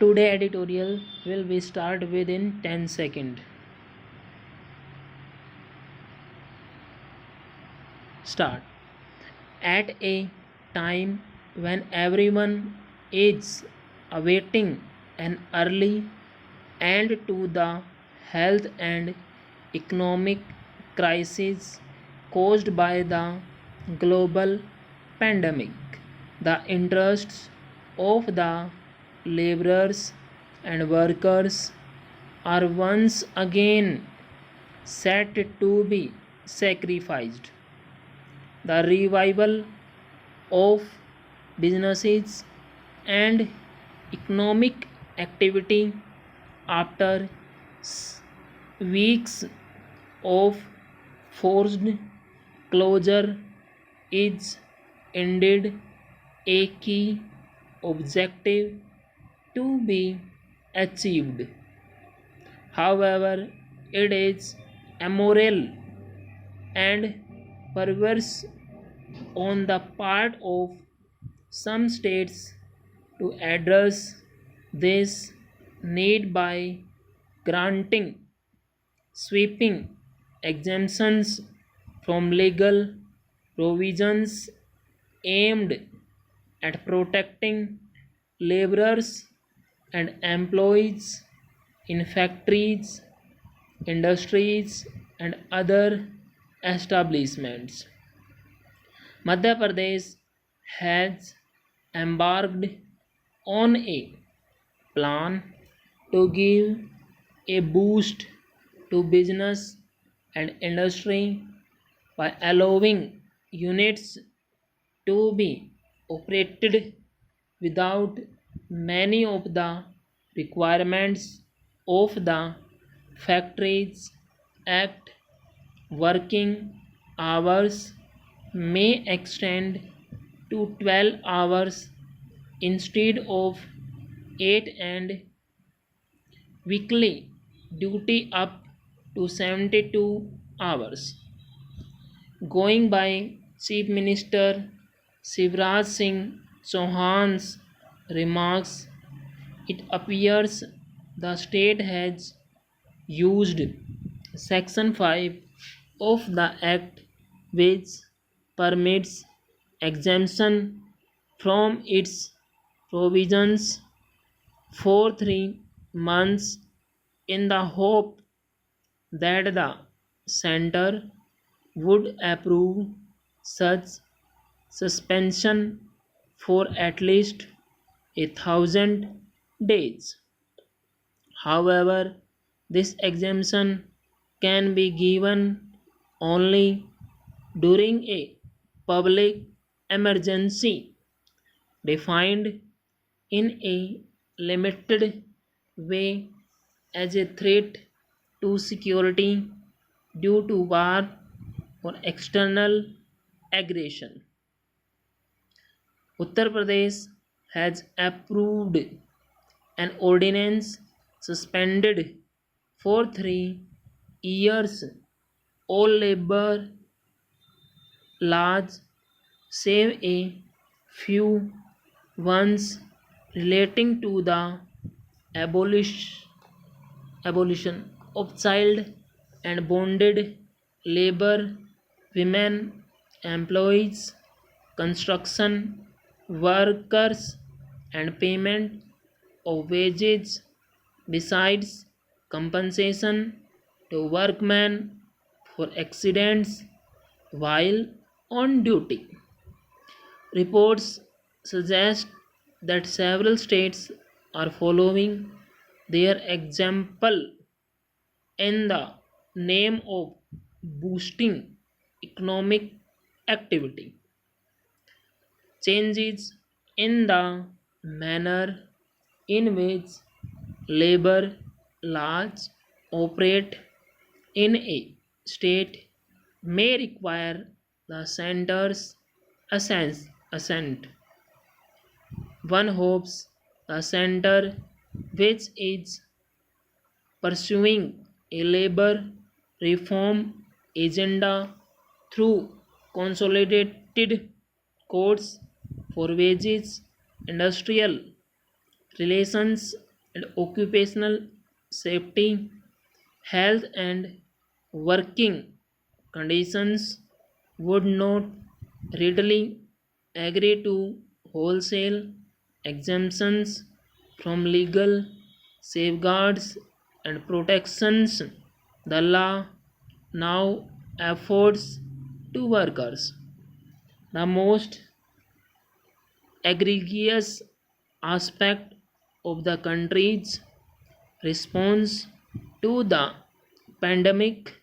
Today editorial will be start within 10 seconds. Start. At a time when everyone is awaiting an early end to the health and economic crisis caused by the global pandemic, the interests of the laborers and workers are once again set to be sacrificed. The revival of businesses and economic activity after weeks of forced closure is indeed a key objective to be achieved. However, it is immoral and perverse on the part of some states to address this need by granting sweeping exemptions from legal provisions aimed at protecting laborers and employees in factories, industries, and other establishments. Madhya Pradesh has embarked on a plan to give a boost to business and industry by allowing units to be operated without many of the requirements of the Factories Act. Working hours may extend to 12 hours instead of 8, and weekly duty up to 72 hours. Going by Chief Minister Shivraj Singh Chauhan's remarks, it appears the state has used Section 5 of the Act, which permits exemption from its provisions for 3 months in the hope that the center would approve such suspension for at least 1,000 days. However, this exemption can be given only during a public emergency defined in a limited way as a threat to security due to war or external aggression. Uttar Pradesh has approved an ordinance suspended for 3 years all labor laws save a few ones relating to the abolish, abolition of child and bonded labor, women employees, construction workers, and payment of wages, besides compensation to workmen for accidents while on duty. Reports suggest that several states are following their example in the name of boosting economic activity. Changes in the manner in which labor laws operate in a state may require the center's assent. One hopes the center, which is pursuing a labor reform agenda through consolidated codes for wages, industrial relations, and occupational safety, health, and working conditions would not readily agree to wholesale exemptions from legal safeguards and protections the law now affords to workers. The most egregious aspect of the country's response to the pandemic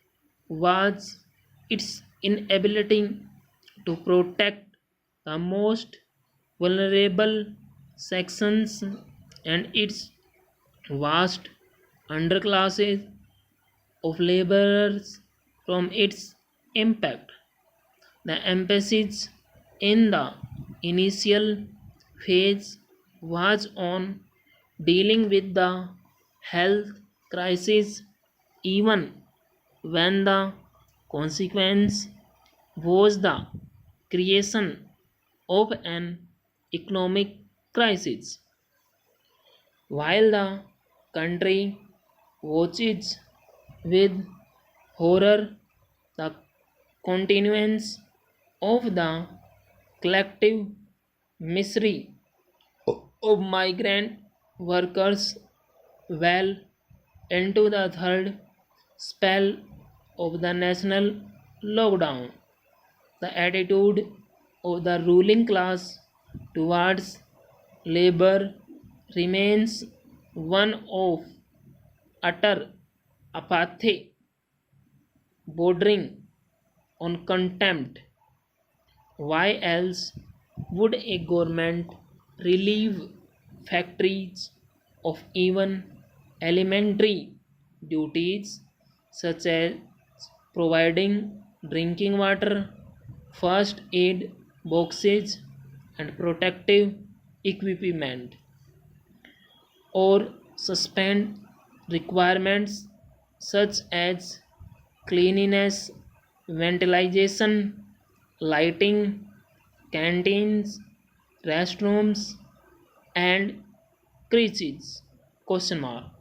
was its inability to protect the most vulnerable sections and its vast underclasses of laborers from its impact. The emphasis in the initial phase was on dealing with the health crisis, even when the consequence was the creation of an economic crisis. While the country watches with horror the continuance of the collective misery of migrant workers well into the third spell of the national lockdown. The attitude of the ruling class towards labor remains one of utter apathy bordering on contempt. Why else would a government relieve factories of even elementary duties such as providing drinking water, first aid boxes, and protective equipment, or suspend requirements such as cleanliness, ventilation, lighting, canteens, restrooms, and creches? Question mark.